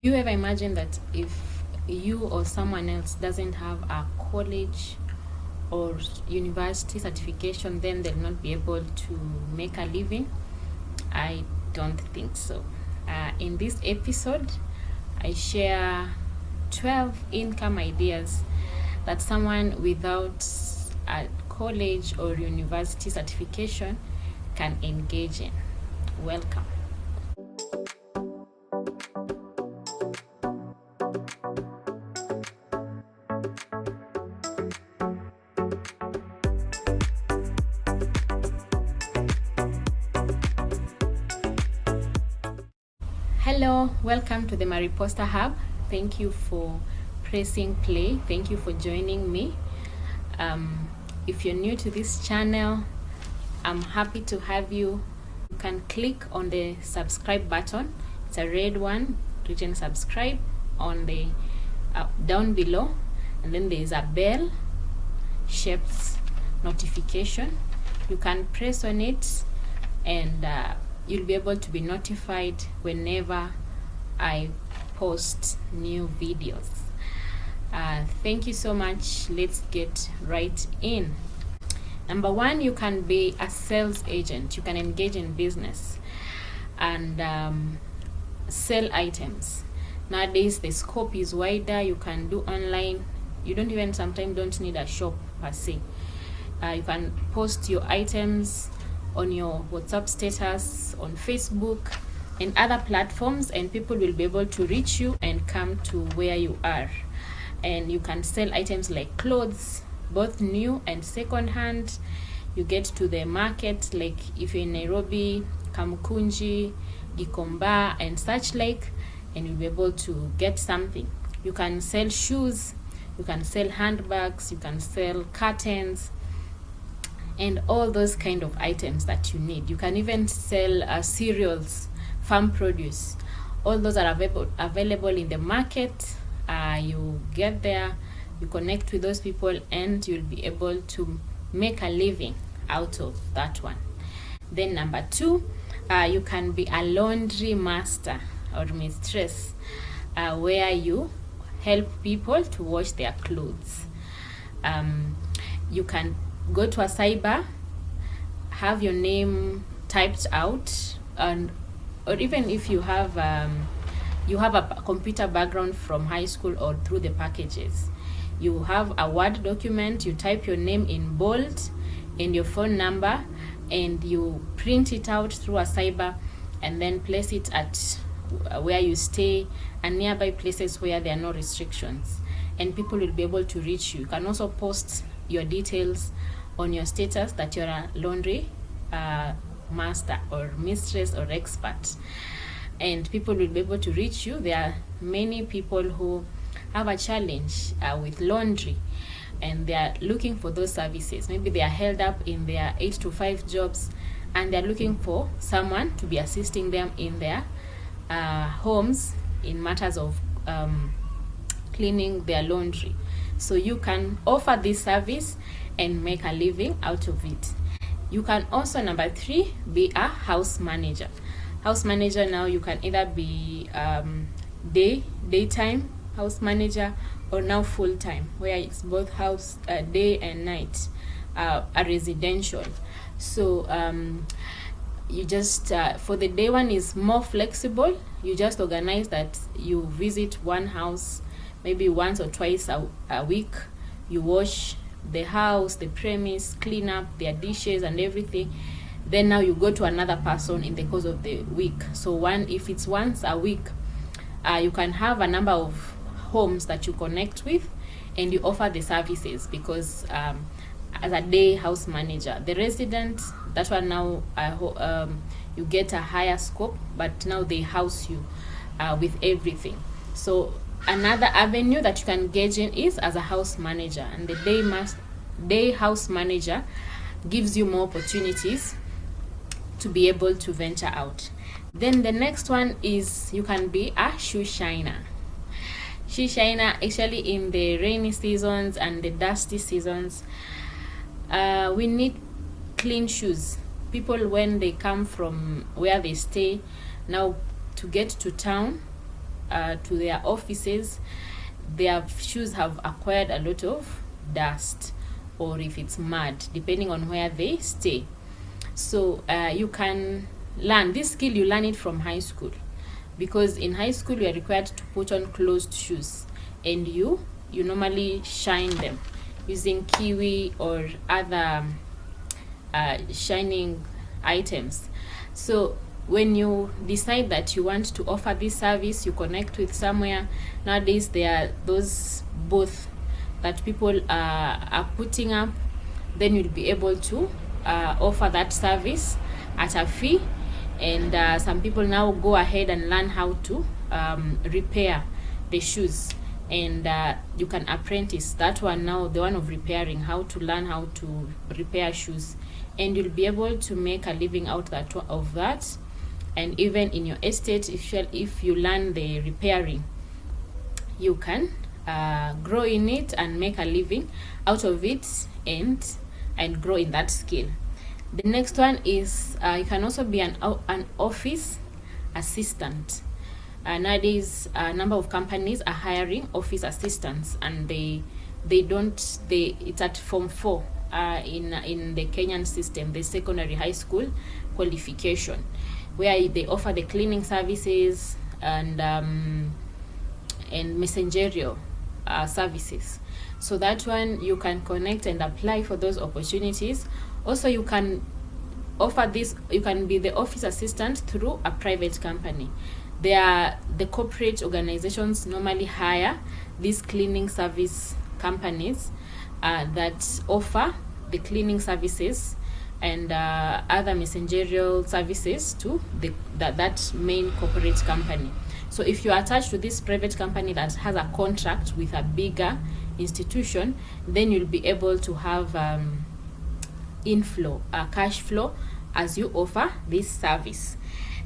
You ever imagine that if you or someone else doesn't have a college or university certification, then they'll not be able to make a living? I don't think so. In this episode, I share 12 income ideas that someone without a college or university certification can engage in. Welcome. Hello, welcome to the Mariposa Hub. Thank you for pressing play. Thank you for joining me. If you're new to this channel, I'm happy to have you. You can click on the subscribe button. It's a red one written subscribe on the down below, and then there is a bell shaped notification. You can press on it and you'll be able to be notified whenever I post new videos. Thank you so much. Let's get right in. Number one, you can be a sales agent. You can engage in business and sell items. Nowadays, the scope is wider. You can do online. You sometimes don't need a shop per se. You can post your items on your WhatsApp status, on Facebook and other platforms, and people will be able to reach you and come to where you are. And you can sell items like clothes, both new and second hand. You get to the market, like if you're in Nairobi, Kamukunji, Gikomba and such like, and you'll be able to get something. You can sell shoes, you can sell handbags, you can sell curtains and all those kind of items that you need. You can even sell cereals, farm produce. All those are available in the market. You get there, you connect with those people, and you'll be able to make a living out of that one. Then number two, you can be a laundry master or mistress, where you help people to wash their clothes. You can go to a cyber, have your name typed out, or even if you have a computer background from high school or through the packages, you have a Word document, you type your name in bold and your phone number, and you print it out through a cyber and then place it at where you stay and nearby places where there are no restrictions, and people will be able to reach you. You can also post your details on your status that you're a laundry master or mistress or expert, and people will be able to reach you. There are many people who have a challenge with laundry and they are looking for those services. Maybe they are held up in their 8 to 5 jobs and they're looking for someone to be assisting them in their homes in matters of cleaning their laundry. So you can offer this service and make a living out of it. You can also, number 3, be a house manager. House manager, now you can either be daytime house manager or now full-time, where it's both house day and night, a residential. So you just for the day one is more flexible. You just organize that you visit one house maybe once or twice a week. You wash the house, the premise, clean up their dishes and everything. Then now you go to another person in the course of the week. So if it's once a week, you can have a number of homes that you connect with and you offer the services, because as a day house manager, the resident, that one now you get a higher scope, but now they house you with everything. So another avenue that you can engage in is as a house manager, and the day house manager gives you more opportunities to be able to venture out. Then the next one is you can be a shoe shiner. Shoe shiner, actually in the rainy seasons and the dusty seasons, we need clean shoes. People, when they come from where they stay now to get to town, to their offices, their shoes have acquired a lot of dust, or if it's mud, depending on where they stay. So you can learn this skill. You learn it from high school, because in high school you are required to put on closed shoes, and you normally shine them using kiwi or other shining items. So when you decide that you want to offer this service, you connect with somewhere. Nowadays there are those booths that people are putting up, then you'll be able to offer that service at a fee. And some people now go ahead and learn how to repair the shoes, and you can apprentice that one now, the one of repairing, how to learn how to repair shoes, and you'll be able to make a living out of that. And even in your estate, if you learn the repairing, you can grow in it and make a living out of it, and grow in that skill. The next one is you can also be an office assistant. Nowadays a number of companies are hiring office assistants, and it's at Form 4 in the Kenyan system, the secondary high school qualification, where they offer the cleaning services and messengerial services. So that one, you can connect and apply for those opportunities. Also, you can offer this, you can be the office assistant through a private company. The corporate organizations normally hire these cleaning service companies that offer the cleaning services and other messengerial services to that main corporate company. So if you are attached to this private company that has a contract with a bigger institution, then you'll be able to have cash flow as you offer this service.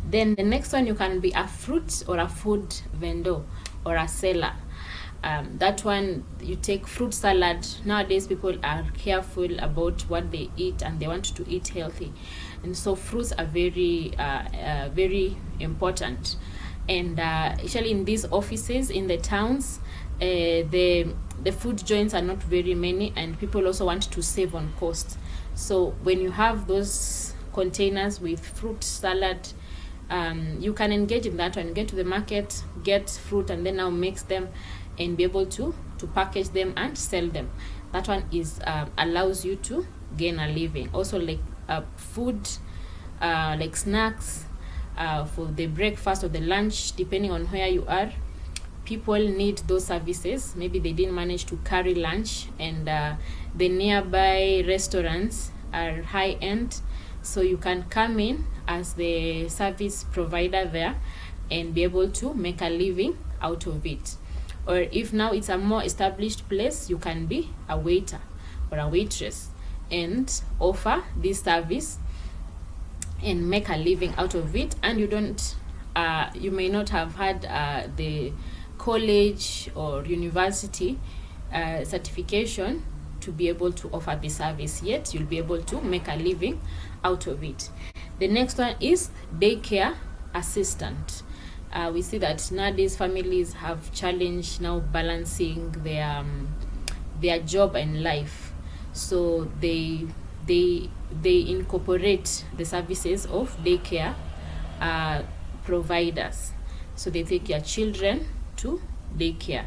Then the next one, you can be a fruit or a food vendor or a seller. That one, you take fruit salad. Nowadays people are careful about what they eat, and they want to eat healthy, and so fruits are very very important. And especially in these offices in the towns, the food joints are not very many, and people also want to save on cost. So when you have those containers with fruit salad, you can engage in that one, get to the market, get fruit, and then now mix them and be able to package them and sell them. That one is allows you to gain a living. Also, like food, like snacks for the breakfast or the lunch, depending on where you are. People need those services. Maybe they didn't manage to carry lunch, and the nearby restaurants are high end, so you can come in as the service provider there and be able to make a living out of it. Or if now it's a more established place, you can be a waiter or a waitress and offer this service and make a living out of it. And you may not have had the college or university certification to be able to offer the service, yet you'll be able to make a living out of it. The next one is daycare assistant. We see that nowadays families have challenge now balancing their job and life, so they incorporate the services of daycare providers. So they take your children to daycare,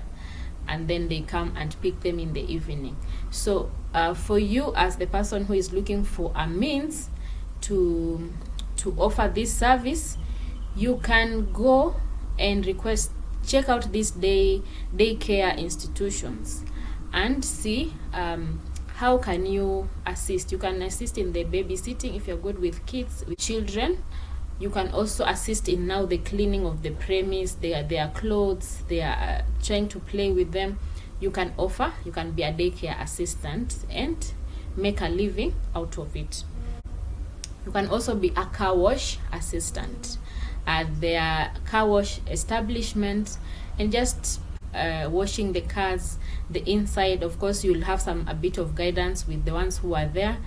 and then they come and pick them in the evening. So for you as the person who is looking for a means to offer this service, you can go and check out these daycare institutions and see how can you assist. You can assist in the babysitting if you're good with kids, with children. You can also assist in now the cleaning of the premise, their clothes, they are trying to play with them. You can be a daycare assistant and make a living out of it. You can also be a car wash assistant at their car wash establishment and just washing the cars, the inside. Of course, you'll have a bit of guidance with the ones who are there,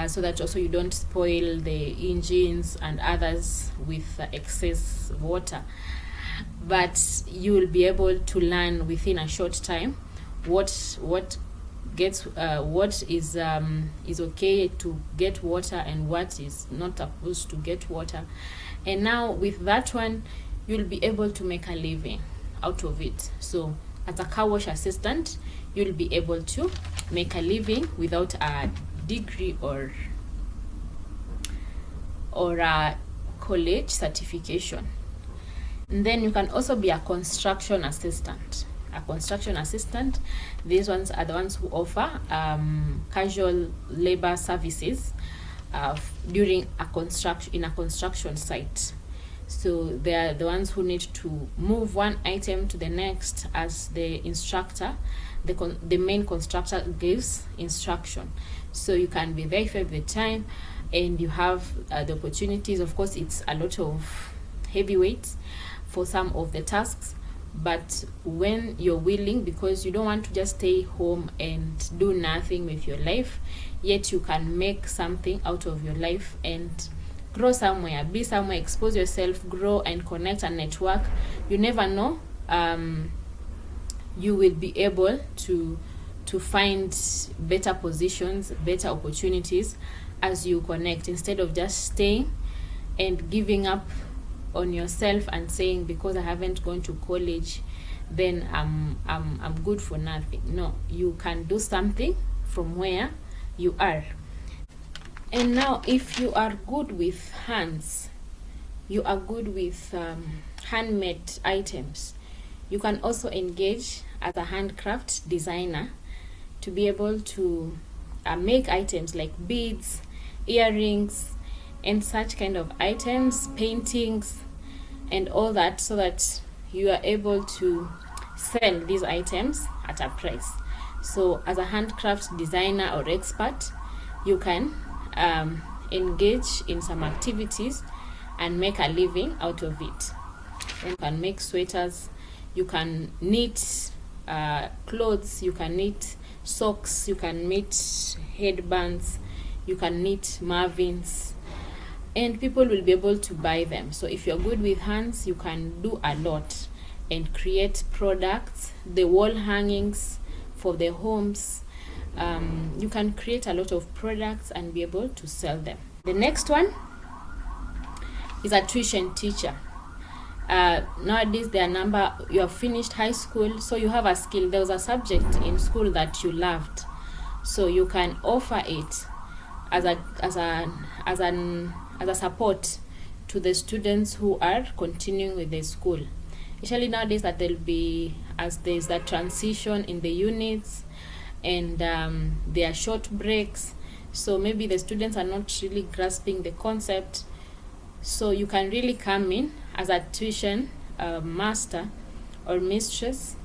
so that also you don't spoil the engines and others with excess water. but you will be able to learn within a short time what is okay to get water and what is not supposed to get water. And now with that one, you'll be able to make a living out of it. So as a car wash assistant, you'll be able to make a living without a degree or a college certification. And then you can also be a construction assistant. These ones are the ones who offer casual labor services during a construction site. So they are the ones who need to move one item to the next as the instructor, the main constructor gives instruction. So you can be there if you have the time and you have the opportunities. Of course, it's a lot of heavy weights for some of the tasks, but when you're willing, because you don't want to just stay home and do nothing with your life, yet you can make something out of your life and grow somewhere, be somewhere, expose yourself, grow and connect and network. You never know, you will be able to find better positions, better opportunities as you connect, instead of just staying and giving up on yourself and saying, because I haven't gone to college, then I'm good for nothing. No, you can do something from where you are. And now, if you are good with hands, you are good with handmade items, you can also engage as a handcraft designer to be able to make items like beads, earrings, and such kind of items, paintings, and all that, so that you are able to sell these items at a price. So as a handcraft designer or expert, you can engage in some activities and make a living out of it. You can make sweaters, you can knit clothes, you can knit socks, you can knit headbands, you can knit muffins, and people will be able to buy them. So if you're good with hands, you can do a lot and create products, the wall hangings for the homes. You can create a lot of products and be able to sell them. The next one is a tuition teacher. Nowadays, you have finished high school, so you have a skill. There was a subject in school that you loved, so you can offer it as a support to the students who are continuing with the school. Especially nowadays that there's that transition in the units, and there are short breaks, so maybe the students are not really grasping the concept. So you can really come in as a tuition master or mistress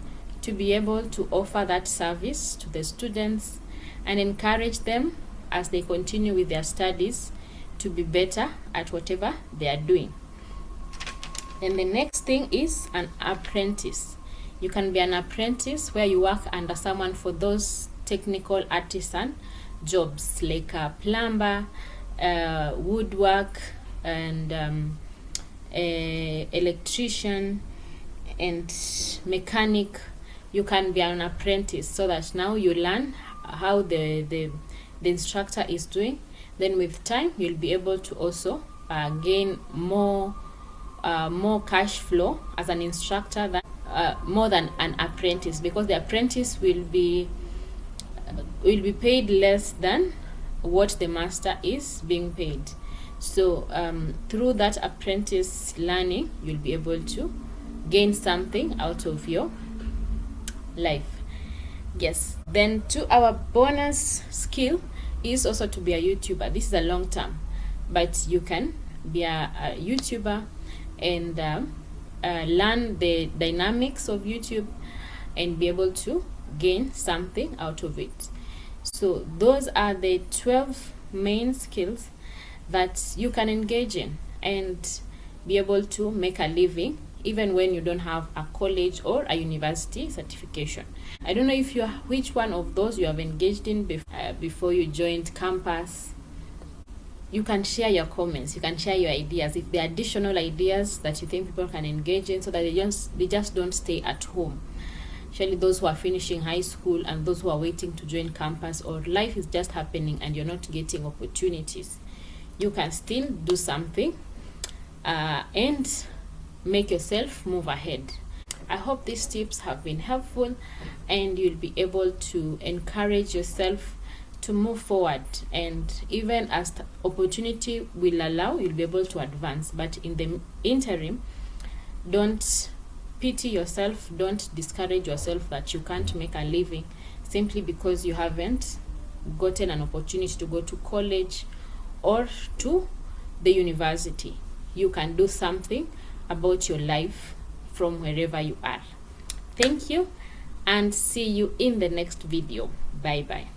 to be able to offer that service to the students and encourage them as they continue with their studies to be better at whatever they are doing. And the next thing is an apprentice. You can be an apprentice where you work under someone for those technical artisan jobs like a plumber, woodwork, and electrician and mechanic. You can be an apprentice so that now you learn how the instructor is doing. Then with time, you'll be able to also gain more cash flow as an instructor than more than an apprentice, because the apprentice will be paid less than what the master is being paid. So through that apprentice learning, you'll be able to gain something out of your life. Yes. Then to our bonus skill is also to be a YouTuber. This is a long term, but you can be a YouTuber and learn the dynamics of YouTube and be able to gain something out of it. So those are the 12 main skills that you can engage in and be able to make a living even when you don't have a college or a university certification. I don't know which one of those you have engaged in before you joined campus. you can share your comments, you can share your ideas, if there are additional ideas that you think people can engage in, so that they just don't stay at home. Especially those who are finishing high school and those who are waiting to join campus, or life is just happening and you're not getting opportunities. You can still do something and make yourself move ahead. I hope these tips have been helpful and you'll be able to encourage yourself to move forward, and even as the opportunity will allow, you'll be able to advance. But in the interim, don't pity yourself, don't discourage yourself that you can't make a living simply because you haven't gotten an opportunity to go to college or to the university. You can do something about your life from wherever you are. Thank you and see you in the next video. Bye bye.